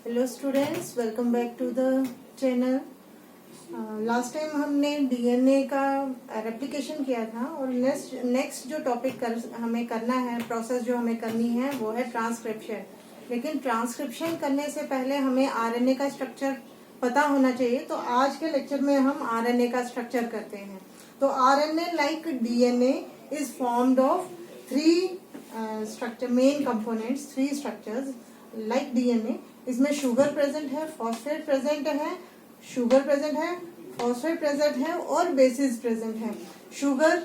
Hello students, welcome back to the channel. Last time हमने DNA का replication किया था और नेक्स्ट जो टॉपिक हमें करना है, प्रोसेस जो हमें करनी है वो है ट्रांसक्रिप्शन। लेकिन ट्रांसक्रिप्शन करने से पहले हमें आरएनए का स्ट्रक्चर पता होना चाहिए। तो आज के लेक्चर में हम आरएनए का स्ट्रक्चर करते हैं। तो RNA like DNA is formed of three structure, main components, three structures like DNA. इसमें शुगर प्रेजेंट है, फॉस्फेट प्रेजेंट है, शुगर प्रेजेंट है, फॉस्फेट प्रेजेंट है और बेसिस प्रेजेंट है। Sugar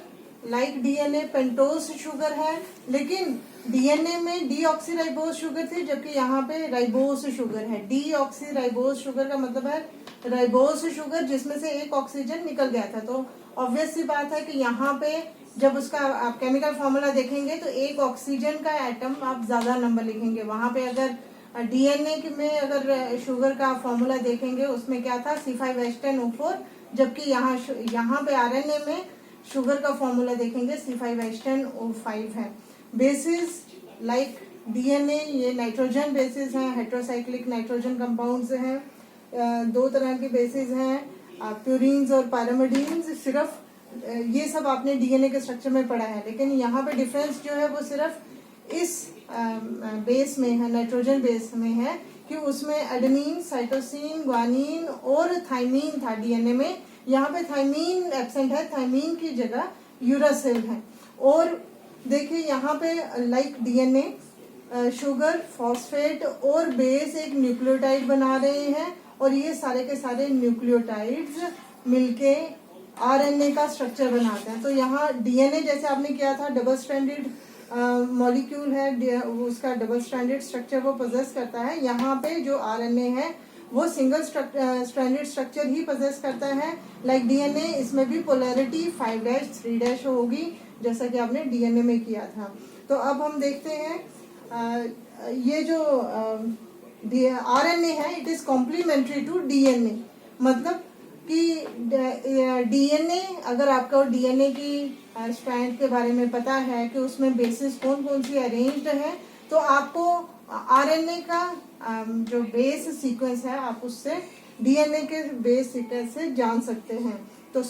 like DNA pentose sugar है, लेकिन डीएनए में डीऑक्सीराइबोज शुगर थी, जबकि यहाँ पे राइबोज शुगर है। डीऑक्सीराइबोज शुगर का मतलब है राइबोज शुगर, जिसमें से एक ऑक्सीजन निकल गया था। तो ऑब्वियस सी बात है कि यहाँ पे जब उसका आप केमिकल फॉर्मूला देखेंगे तो एक ऑक्सीजन का एटम आप ज्यादा नंबर लिखेंगे। वहां पे अगर डीएनए में अगर शुगर का फॉर्मूला देखेंगे उसमें क्या था, C5H10O4, जबकि यहाँ पे आरएनए में शुगर का फॉर्मूला देखेंगे C5H10O5 है। बेसिस लाइक डीएनए, ये नाइट्रोजन बेसिस हैं, हेट्रोसाइक्लिक नाइट्रोजन कंपाउंड्स हैं। दो तरह के बेसिस हैं, प्यूरिन्स और पायरामिडीन्स। सिर्फ ये सब आपने डीएनए के स्ट्रक्चर में पढ़ा है, लेकिन यहाँ पे डिफरेंस जो है वो सिर्फ इस बेस में है, नाइट्रोजन बेस में है, कि उसमें एडेनिन, साइटोसिन, ग्वानिन और थाइमीन था डीएनए में। यहाँ पे थाइमीन एब्सेंट है, थाइमीन की जगह यूरासिल है। और देखिए यहाँ पे लाइक डीएनए शुगर, फॉस्फेट और बेस एक न्यूक्लियोटाइड बना रहे हैं, और ये सारे के सारे न्यूक्लियोटाइड्स मिलके आरएनए का स्ट्रक्चर बनाते हैं। तो यहाँ डीएनए जैसे आपने किया था, डबल स्ट्रैंडेड मॉलिक्यूल है, उसका डबल स्ट्रैंडेड स्ट्रक्चर वो पोजेस करता है। यहाँ पे जो आरएनए है वो सिंगल स्ट्रैंडेड स्ट्रक्चर ही पोजेस करता है। लाइक डीएनए, इसमें भी पोलैरिटी 5' 3' होगी, जैसा कि आपने डीएनए में किया था। तो अब हम देखते हैं ये जो आरएनए है, it is complementary to DNA. मतलब कि डीएनए, अगर आपको डीएनए की स्ट्रैंड के बारे में पता है कि उसमें बेसिस कौन कौन सी अरेंज्ड है, तो आपको आरएनए का जो बेस सीक्वेंस है आप उससे डीएनए के बेस सीक्वेंस से जान सकते हैं। तो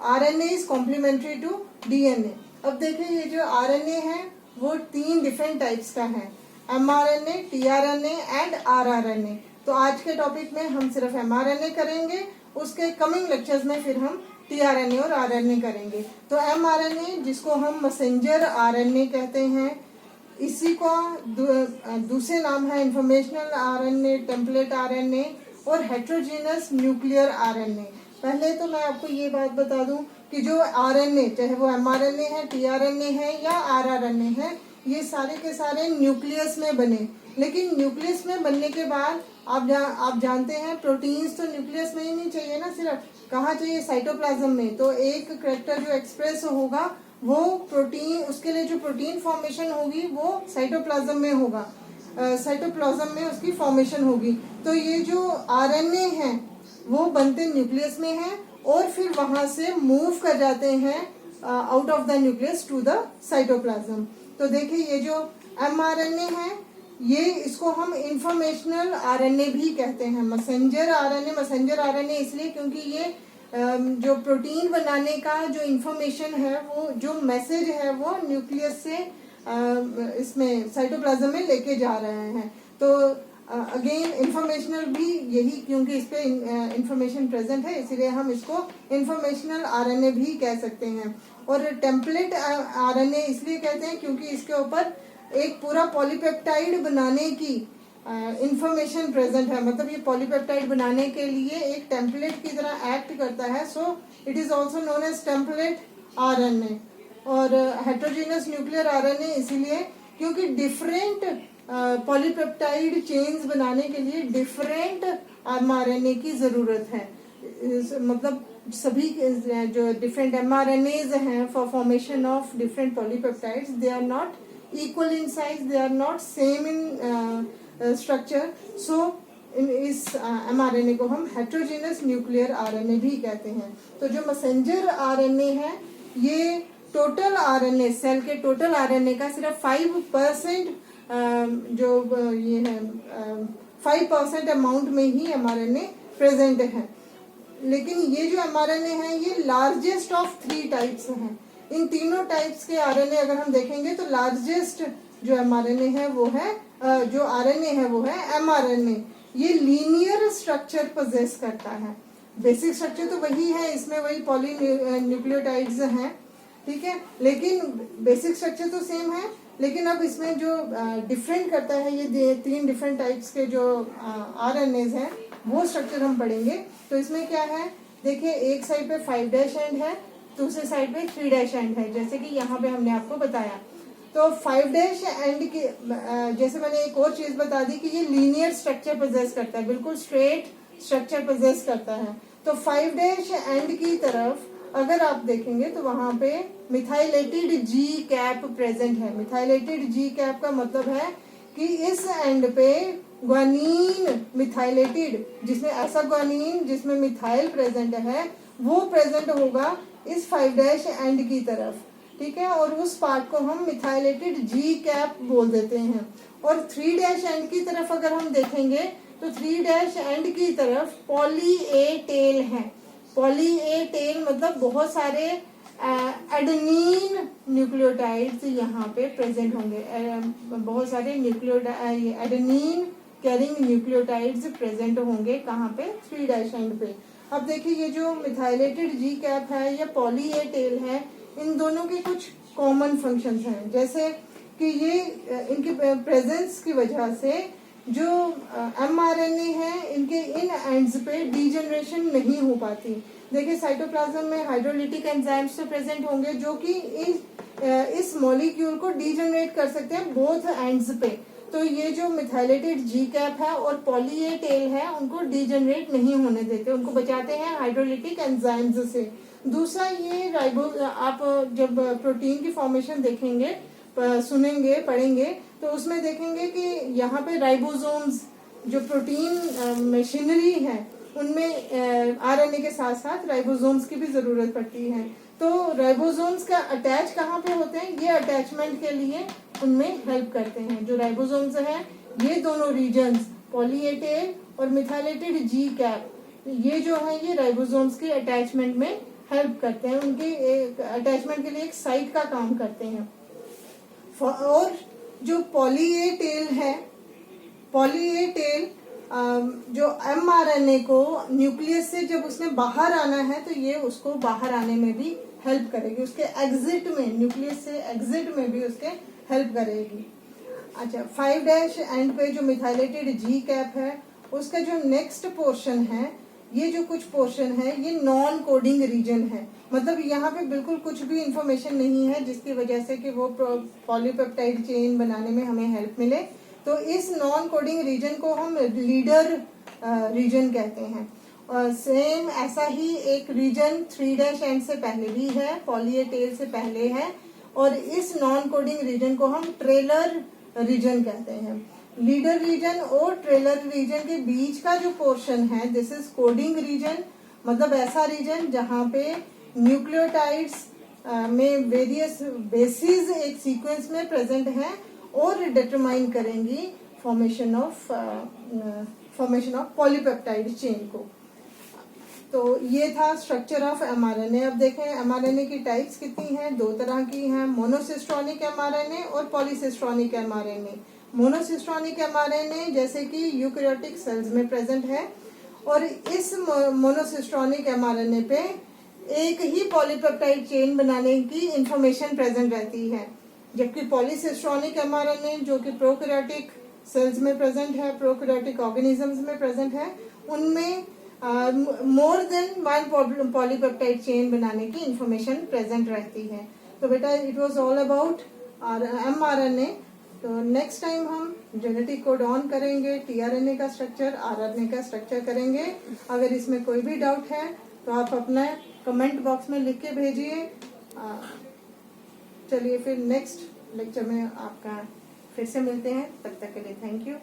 RNA is complementary to DNA. अब देखिए ये जो आरएनए है वो 3 डिफरेंट टाइप्स का है, एमआरएनए, टीआरएनए एंड आरआरएनए। तो आज के टॉपिक में हम सिर्फ एमआरएनए करेंगे, उसके कमिंग लेक्चर्स में फिर हम टीआरएनए और आरएनए करेंगे। तो एमआरएनए, जिसको हम मैसेंजर आरएनए कहते हैं, इसी को दूसरे नाम है इंफॉर्मेशनल आरएनए, टेम्पलेट आरएनए और हेट्रोजीनस न्यूक्लियर आरएनए। पहले तो मैं आपको ये बात बता दूं कि जो आरएनए, चाहे वो एमआरएनए है, टीआरएनए है या आरआरएनए है, ये सारे के सारे न्यूक्लियस में बने। लेकिन न्यूक्लियस में बनने के बाद आप जानते हैं प्रोटीन्स तो न्यूक्लियस में ही नहीं चाहिए ना, सिर्फ कहाँ चाहिए, साइटोप्लाज्म में। तो एक करैक्टर जो एक्सप्रेस होगा वो प्रोटीन, उसके लिए जो प्रोटीन फॉर्मेशन होगी वो साइटोप्लाज्म में होगा, साइटोप्लाज्म में उसकी फॉर्मेशन होगी। तो ये जो आरएनए हैं वो बनते न्यूक्लियस में हैं और फिर वहां से मूव कर जाते हैं out of the nucleus to the cytoplasm. तो देखिए ये जो एमआरएनए है, ये इसको हम इंफॉर्मेशनल आरएनए भी कहते हैं। मैसेंजर आरएनए इसलिए क्योंकि ये जो प्रोटीन बनाने का जो इंफॉर्मेशन है, वो जो मैसेज है वो न्यूक्लियस से इसमें साइटोप्लाज्म में लेके जा रहे हैं। तो अगेन इंफॉर्मेशनल भी यही, क्योंकि इस पे इंफॉर्मेशन प्रेजेंट है, इसीलिए हम इसको इंफॉर्मेशनल आरएनए भी कह सकते हैं। और टेम्पलेट आरएनए इसलिए कहते हैं क्योंकि इसके ऊपर एक पूरा पॉलीपेप्टाइड बनाने की इंफॉर्मेशन प्रेजेंट है। मतलब ये पॉलीपेप्टाइड बनाने के लिए एक टेम्पलेट की तरह एक्ट करता है। So it is also known as template RNA. और हेट्रोजीनस न्यूक्लियर आरएनए इसीलिए क्योंकि डिफरेंट पॉलीपेप्टाइड चेन्स बनाने के लिए डिफरेंट एमआरएनए की जरूरत है। मतलब सभी जो डिफरेंट एमआरएनएज हैं for formation of different polypeptides, they are not equal in size, they are not same in structure. So इस mRNA को हम heterogeneous nuclear RNA भी कहते हैं। तो जो मैसेंजर आरएनए है, ये टोटल आरएनए, सेल के टोटल आरएनए का सिर्फ 5% जो ये है 5% अमाउंट में ही mRNA प्रेजेंट है। लेकिन ये जो mRNA है ये लार्जेस्ट ऑफ 3 टाइप्स हैं। इन तीनों टाइप्स के RNA अगर हम देखेंगे तो लार्जेस्ट जो mRNA है वो है जो RNA है वो है mRNA। ये लीनियर स्ट्रक्चर पोजेस करता है। बेसिक स्ट्रक्चर तो वही है, इसमें वही पॉली न्यूक्लियोटाइड्स हैं, ठीक है, लेकिन बेसिक स्ट्रक्चर तो सेम है। लेकिन अब इसमें जो डिफरेंट करता है ये 3 डिफरेंट टाइप्स के जो RNAs हैं वो स्ट्रक्चर हम पढ़ेंगे। तो इसमें क्या है, देखिए एक साइड पे 5' एंड है, दूसरे साइड पे 3' एंड है, जैसे कि यहाँ पे हमने आपको बताया। तो 5' एंड की जैसे मैंने एक और चीज बता दी कि ये लीनियर स्ट्रक्चर पोजेस करता है, बिल्कुल स्ट्रेट स्ट्रक्चर पोजेस करता है। तो 5' एंड की तरफ अगर आप देखेंगे तो वहां पे मिथाइलेटेड जी कैप प्रेजेंट है। मिथाइलेटेड जी कैप का मतलब है कि इस एंड पे ग्वानीन मिथाइलेटेड, जिसमें ऐसा ग्वानीन जिसमें मिथाइल प्रेजेंट है वो प्रेजेंट होगा इस 5' एंड की तरफ, ठीक है, और उस पार्ट को हम मिथाइलेटेड जी कैप बोल देते हैं। और 3' एंड की तरफ अगर हम देखेंगे तो 3' एंड की तरफ पॉली ए टेल है। पॉली ए टेल मतलब बहुत सारे एडेनिन न्यूक्लियोटाइड्स यहाँ पे प्रेजेंट होंगे। बहुत सारे एडेनिन कैरिंग न्यूक्लियोटाइड्स प्रेजेंट होंगे कहाँ पे, 3' एंड पे। अब देखिए ये जो मिथाइलेटेड जी कैप है या पॉली ए टेल है, इन दोनों के कुछ कॉमन फंक्शंस हैं, जैसे कि ये इनके प्रेजेंस की वजह से जो mRNA है इनके इन एंड्स पे डीजनरेशन नहीं हो पाती। देखिए साइटोप्लाज्म में हाइड्रोलिटिक एंजाइम्स तो प्रेजेंट होंगे जो कि इस मॉलिक्यूल को डीजनरेट कर सकते हैं बोथ एंड्स पे। तो ये जो मिथाइलेटेड जी कैप है और पॉली ए टेल है उनको डीजनरेट नहीं होने देते, उनको बचाते हैं हाइड्रोलिटिक एंजाइम्स से। दूसरा ये आप जब प्रोटीन की फॉर्मेशन देखेंगे, सुनेंगे, पढ़ेंगे तो उसमें देखेंगे कि यहाँ पे राइबोसोम्स जो प्रोटीन मशीनरी है उनमें आरएनए के साथ साथ राइबोसोम्स की भी जरूरत पड़ती है। तो राइबोसोम्स का अटैच कहाँ पे होते हैं, ये अटैचमेंट के लिए उनमें हेल्प करते हैं। जो राइबोसोम्स हैं ये दोनों रीजन्स पॉली ए टेल और मिथाइलेटेड जी कैप, ये जो है ये राइबोसोम्स के अटैचमेंट में हेल्प करते हैं, उनके अटैचमेंट के लिए एक साइट का काम करते हैं। और जो पॉली ए टेल है, पॉली ए टेल जो mRNA को न्यूक्लियस से जब उसने बाहर आना है तो ये उसको बाहर आने में भी हेल्प करेगी, उसके एग्जिट में, न्यूक्लियस से एग्जिट में भी उसके हेल्प करेगी। अच्छा, 5' एंड पे जो मिथाइलेटेड जी कैप है उसका जो नेक्स्ट पोर्शन है, ये जो कुछ पोर्शन है ये नॉन कोडिंग रीजन है। मतलब यहाँ पे बिल्कुल कुछ भी इंफॉर्मेशन नहीं है जिसकी वजह से कि वो पॉलीपेप्टाइड चेन बनाने में हमें हेल्प मिले। तो इस नॉन कोडिंग रीजन को हम लीडर रीजन कहते हैं। और सेम ऐसा ही एक रीजन 3' एंड से पहले भी है, पॉली ए टेल से पहले है, और इस नॉन कोडिंग रीजन को हम ट्रेलर रीजन कहते हैं। लीडर रीजन और ट्रेलर रीजन के बीच का जो पोर्शन है दिस इज कोडिंग रीजन। मतलब ऐसा रीजन जहाँ पे न्यूक्लियोटाइड्स में वेरियस बेसिस एक सीक्वेंस में प्रेजेंट हैं और डिटरमाइन करेंगी फॉर्मेशन ऑफ पॉलीपेप्टाइड चेन को। तो ये था स्ट्रक्चर ऑफ mRNA। अब देखें mRNA की टाइप्स कितनी हैं, 2 तरह की हैं, मोनोसिस्ट्रॉनिक mRNA और पॉलीसिस्ट्रॉनिक mRNA। मोनोसिस्ट्रॉनिक mRNA जैसे कि यूकैरियोटिक सेल्स में प्रेजेंट है और इस मोनोसिस्ट्रॉनिक mRNA पे एक ही पॉलीपेप्टाइड चेन बनाने की इंफॉर्मेशन प्रेजेंट रहती है, जबकि पॉलीसिस्ट्रॉनिक mRNA जो कि प्रोकैरियोटिक सेल्स में प्रेजेंट है, प्रोकैरियोटिक ऑर्गेनिजम्स में प्रेजेंट है, उनमें मोर देन 1 पॉलीपेप्टाइड चेन बनाने की इंफॉर्मेशन प्रेजेंट रहती है। तो बेटा it was all about mRNA। तो नेक्स्ट टाइम हम जेनेटिक कोड ऑन करेंगे, tRNA का स्ट्रक्चर, RNA का स्ट्रक्चर करेंगे। अगर इसमें कोई भी डाउट है तो आप अपना कमेंट बॉक्स में लिख के भेजिए। चलिए फिर नेक्स्ट लेक्चर में आपका फिर से मिलते हैं, तब तक के लिए थैंक यू।